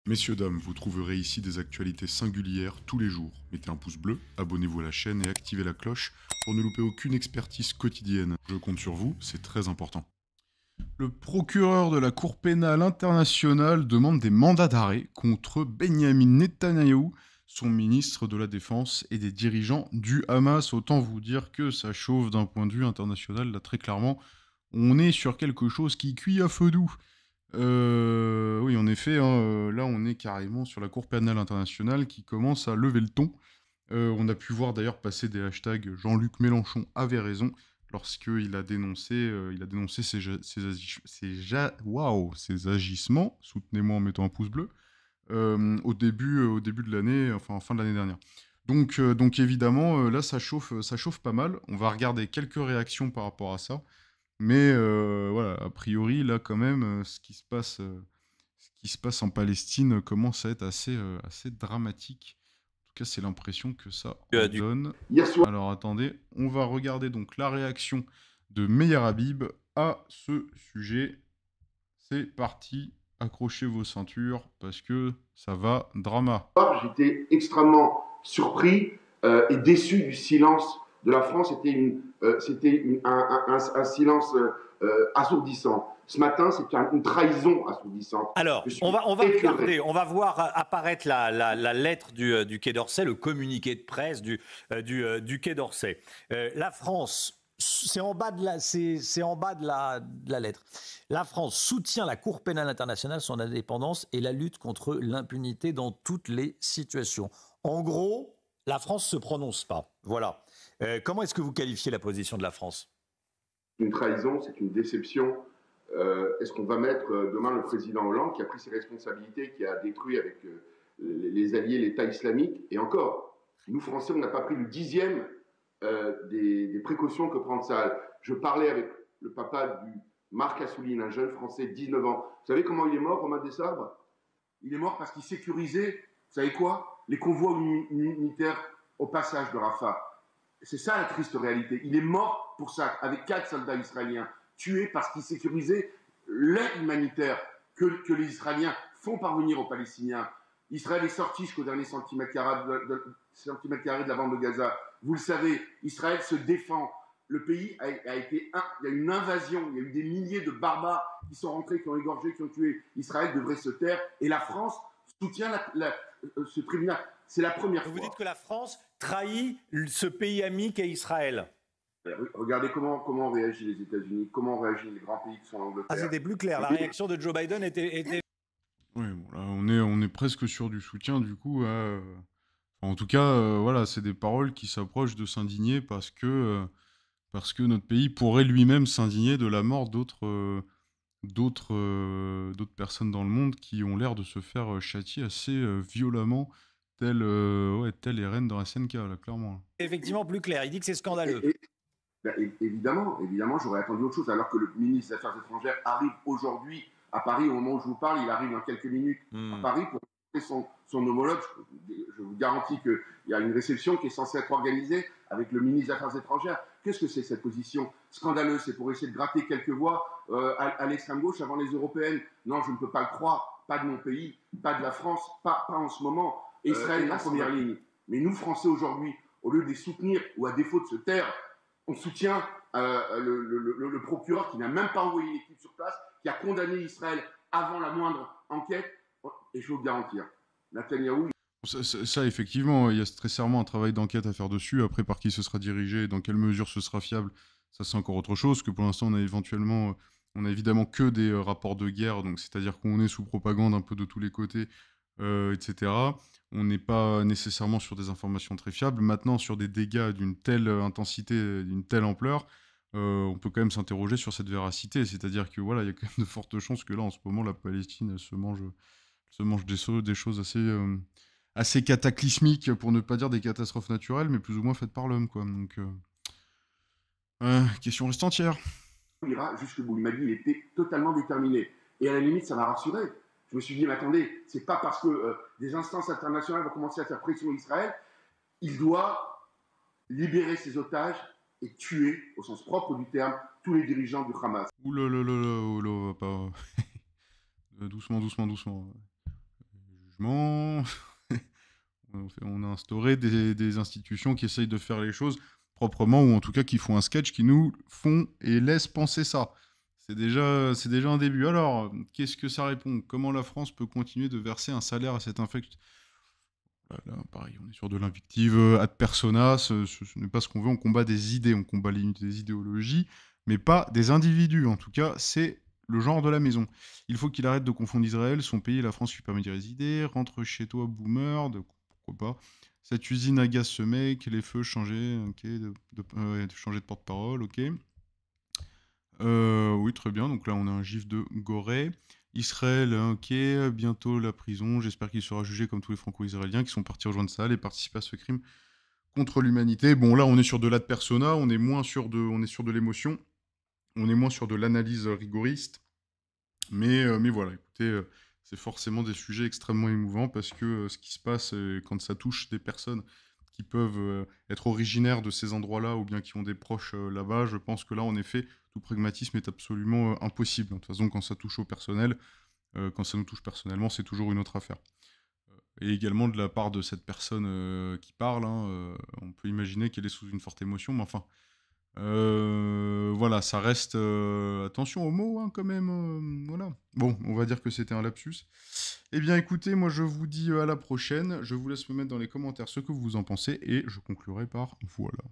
Messieurs, dames, vous trouverez ici des actualités singulières tous les jours. Mettez un pouce bleu, abonnez-vous à la chaîne et activez la cloche pour ne louper aucune expertise quotidienne. Je compte sur vous, c'est très important. Le procureur de la Cour pénale internationale demande des mandats d'arrêt contre Benyamin Netanyahou, son ministre de la Défense et des dirigeants du Hamas. Autant vous dire que ça chauffe d'un point de vue international, là très clairement. On est sur quelque chose qui cuit à feu doux. Oui, en effet, hein, là on est carrément sur la Cour pénale internationale qui commence à lever le ton. On a pu voir d'ailleurs passer des hashtags Jean-Luc Mélenchon avait raison lorsqu'il a dénoncé ses agissements, soutenez-moi en mettant un pouce bleu, au début de l'année, enfin en fin de l'année dernière. Donc évidemment, là ça chauffe pas mal. On va regarder quelques réactions par rapport à ça. Mais voilà, a priori, là, quand même, ce qui se passe en Palestine commence à être assez dramatique. En tout cas, c'est l'impression que ça en Du donne. Hier soir, Alors, attendez, on va regarder donc la réaction de Meyer Habib à ce sujet. C'est parti, accrochez vos ceintures parce que ça va drama. j'étais extrêmement surpris et déçu du silence de la France. Un silence assourdissant. Ce matin, c'est une trahison assourdissante. Alors, Je suis on va écœuré. regarder, on va voir apparaître la lettre du Quai d'Orsay, le communiqué de presse du Quai d'Orsay. La France, c'est en bas de la lettre. La France soutient la Cour pénale internationale, son indépendance et la lutte contre l'impunité dans toutes les situations. En gros, la France se prononce pas. Voilà. Comment est-ce que vous qualifiez la position de la France ? Une trahison, c'est une déception. Est-ce qu'on va mettre demain le président Hollande qui a pris ses responsabilités, qui a détruit avec les alliés l'État islamique? Et encore, nous Français, on n'a pas pris le dixième des précautions que prend ça. Je parlais avec le papa du Marc Assouline, un jeune Français de 19 ans. Vous savez comment il est mort, Romain Desarbres? Il est mort parce qu'il sécurisait, vous savez quoi, les convois unitaires au passage de Rafah. C'est ça la triste réalité. Il est mort pour ça, avec 4 soldats israéliens, tués parce qu'ils sécurisaient l'aide humanitaire que les Israéliens font parvenir aux Palestiniens. Israël est sorti jusqu'au dernier centimètre carré de la bande de Gaza. Vous le savez, Israël se défend. Le pays a été... Il y a une invasion, il y a eu des milliers de barbares qui sont rentrés, qui ont égorgé, qui ont tué. Israël devrait se taire. Et la France soutient ce tribunal. C'est la première fois. Vous dites que la France trahit ce pays ami qu'est Israël. Regardez comment réagissent les États-Unis, comment réagissent les grands pays qui sont l'Angleterre. Ah, c'était plus clair. La réaction de Joe Biden était... Oui, bon, là, on est presque sur du soutien, du coup. En tout cas, voilà, c'est des paroles qui s'approchent de s'indigner parce que notre pays pourrait lui-même s'indigner de la mort d'autres personnes dans le monde qui ont l'air de se faire châtier assez violemment, telles les reines de la SNK, là, clairement. effectivement plus clair. Il dit que c'est scandaleux. Évidemment, j'aurais attendu autre chose, alors que le ministre des Affaires étrangères arrive aujourd'hui à Paris, au moment où je vous parle, il arrive dans quelques minutes à Paris pour rencontrer son homologue. Je vous garantis qu'il y a une réception qui est censée être organisée avec le ministre des Affaires étrangères. Qu'est-ce que c'est cette position scandaleuse? C'est pour essayer de gratter quelques voix à l'extrême gauche avant les européennes. Non, je ne peux pas le croire. Pas de mon pays, pas de la France, pas en ce moment. Israël est en première ligne. Mais nous, Français, aujourd'hui, au lieu de les soutenir ou à défaut de se taire, on soutient le procureur qui n'a même pas envoyé l'équipe sur place, qui a condamné Israël avant la moindre enquête. Et je vais vous garantir, Netanyahou... Ça, effectivement, il y a très sûrement un travail d'enquête à faire dessus. Après, par qui ce sera dirigé, dans quelle mesure ce sera fiable, ça c'est encore autre chose. Que pour l'instant, on a évidemment que des rapports de guerre, donc c'est-à-dire qu'on est sous propagande un peu de tous les côtés, etc. On n'est pas nécessairement sur des informations très fiables. Maintenant, sur des dégâts d'une telle intensité, d'une telle ampleur, on peut quand même s'interroger sur cette véracité. C'est-à-dire que voilà, il y a quand même de fortes chances que là, en ce moment, la Palestine elle se mange des choses assez cataclysmiques, pour ne pas dire des catastrophes naturelles, mais plus ou moins faites par l'homme, quoi. Donc, question reste entière. Il ira jusqu'au bout. Il m'a dit qu'il était totalement déterminé. Et à la limite, ça m'a rassuré. Je me suis dit, mais attendez, c'est pas parce que des instances internationales vont commencer à faire pression à Israël, il doit libérer ses otages et tuer, au sens propre du terme, tous les dirigeants du Hamas. Ouh là là là là, oh là, pas... doucement. jugement. On a instauré des institutions qui essayent de faire les choses proprement, ou en tout cas qui font un sketch qui nous font et laissent penser ça. C'est déjà un début. Alors, qu'est-ce que ça répond? Comment la France peut continuer de verser un salaire à cet infect? Là, pareil, on est sur de l'invective ad persona, ce n'est pas ce qu'on veut, on combat des idées, on combat des idéologies, mais pas des individus. En tout cas, c'est le genre de la maison. Il faut qu'il arrête de confondre Israël, son pays et la France qui permet d'y résider. Rentre chez toi, boomer, pourquoi pas. Cette usine agace ce mec, les feux changer, ok, de changer de porte-parole, ok. Oui, très bien, donc là on a un gif de Gorée. Israël, ok, bientôt la prison, j'espère qu'il sera jugé comme tous les franco-israéliens qui sont partis rejoindre ça et participer à ce crime contre l'humanité. Bon, là on est sur de l'ad persona, on est sur de l'émotion, on est moins sur de l'analyse rigoriste, mais voilà, écoutez, c'est forcément des sujets extrêmement émouvants parce que ce qui se passe quand ça touche des personnes qui peuvent être originaires de ces endroits-là ou bien qui ont des proches là-bas, je pense que là, en effet, tout pragmatisme est absolument impossible. De toute façon, quand ça touche au personnel, quand ça nous touche personnellement, c'est toujours une autre affaire. Et également de la part de cette personne qui parle, hein, on peut imaginer qu'elle est sous une forte émotion, mais enfin, voilà, ça reste... attention aux mots, hein, quand même. Voilà. Bon, on va dire que c'était un lapsus. Eh bien, écoutez, moi, je vous dis à la prochaine. Je vous laisse me mettre dans les commentaires ce que vous en pensez, et je conclurai par voilà.